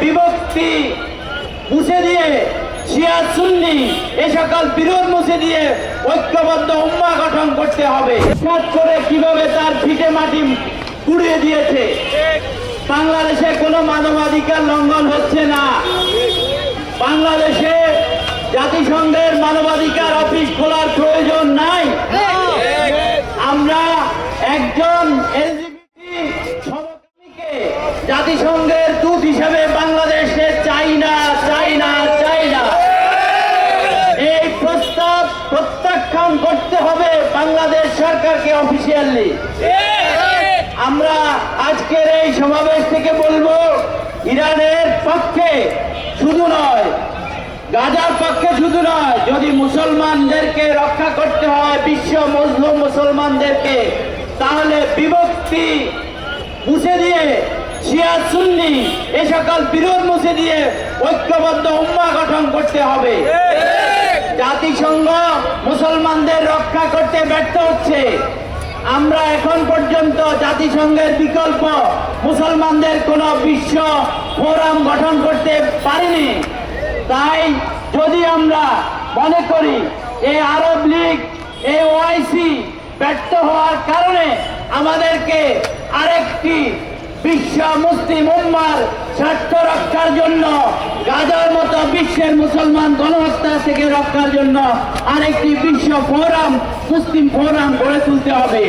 বিভক্তি মুছে দিয়ে, শিয়া সুন্নি এ সকল বিরোধ মুছে দিয়ে ঐক্যবদ্ধ উম্মাহ গঠন করতে হবে। সাত করে কিভাবে তার ভিটে মাটি পুড়িয়ে দিয়েছে। বাংলাদেশে কোনো মানবাধিকার লঙ্ঘন হচ্ছে না। বাংলাদেশে জাতিসংঘের মানবাধিকার অফিস খোলার প্রয়োজন নাই। আমরা একজন এলজিবিটি সমকামীকে জাতিসংঘের দূত হিসেবে বাংলাদেশে চাই না। এই প্রস্তাব প্রত্যাখ্যান করতে হবে বাংলাদেশ সরকারকে অফিসিয়ালি। আমরা আজকের এই সমাবেশ থেকে বলবো, ইরানের পক্ষে শুধু নয়, গাজার পক্ষে শুধু নয়, যদি মুসলমানদেরকে রক্ষা করতে হয়, বিশ্ব মুসলিম মুসলমানদেরকে, তাহলে বিভক্তি মুছে দিয়ে, শিয়া সুন্নি এ সকল বিরোধ মুছে দিয়ে ঐক্যবদ্ধ উম্মাহ গঠন করতে হবে। জাতিসংঘ মুসলমানদের রক্ষা করতে ব্যর্থ হচ্ছে। আমরা এখন পর্যন্ত জাতিসংঘের বিকল্প মুসলমানদের কোন বিশ্ব ফোরাম গঠন করতে পারিনি। তাই যদি আমরা মনে করি এই আরব লীগ, এই ওআইসি ব্যর্থ হওয়ার কারণে আমাদেরকে আরেকটি বিশ্ব মুসলিম উম্মার স্বার্থ রক্ষার জন্য, গাজার মতো বিশ্বের মুসলমান গণহত্যা থেকে রক্ষার জন্য আরেকটি বিশ্ব ফোরাম, মুসলিম ফোরাম গড়ে তুলতে হবে।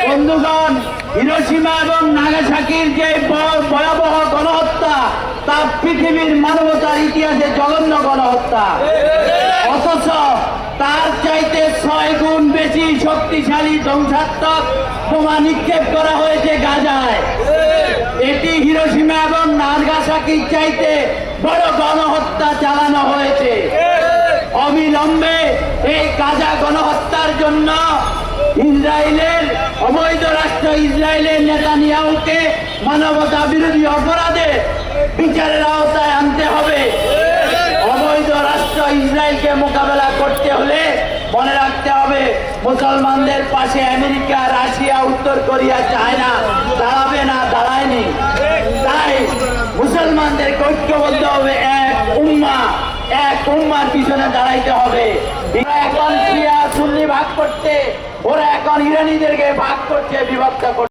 বন্ধুগণ, হিরোশিমা এবং নাগাসাকির যে ভয়াবহ গণহত্যা, তা পৃথিবীর মানবতার ইতিহাসে জঘন্য গণহত্যা। অথচ তার চাইতে 6 গুণ বেশি শক্তিশালী ধ্বংসাত্মক বোমা নিক্ষেপ করা হয়েছে গাজায়। এটি হিরোশিমা এবং নাগাসাকির চাইতে বড় গণহত্যা চালানো হয়েছে। অবিলম্বে এই গাজা গণহত্যার জন্য ইসরায়েলের অবৈধ রাষ্ট্র ইসরায়েলের নেতানিয়াহুকে মানবতা বিরোধী অপরাধে বিচারের আওতায় আনতে হবে। অবৈধ রাষ্ট্র ইসরায়েলকে মোকাবেলা করতে হলে মনে রাখতে হবে, মুসলমানদের পাশে আমেরিকা, রাশিয়া, উত্তর কোরিয়া, চায়না দাঁড়াবে না, দাঁড়ায়নি। তাই মুসলমানদের ঐক্যবদ্ধ হবে, এক উম্মার পিছনে দাঁড়াইতে হবে। এখন শিয়া সুন্নি ভাগ করতে, ওরা এখন ইরানিদেরকে ভাগ করছে, বিভক্ত করছে।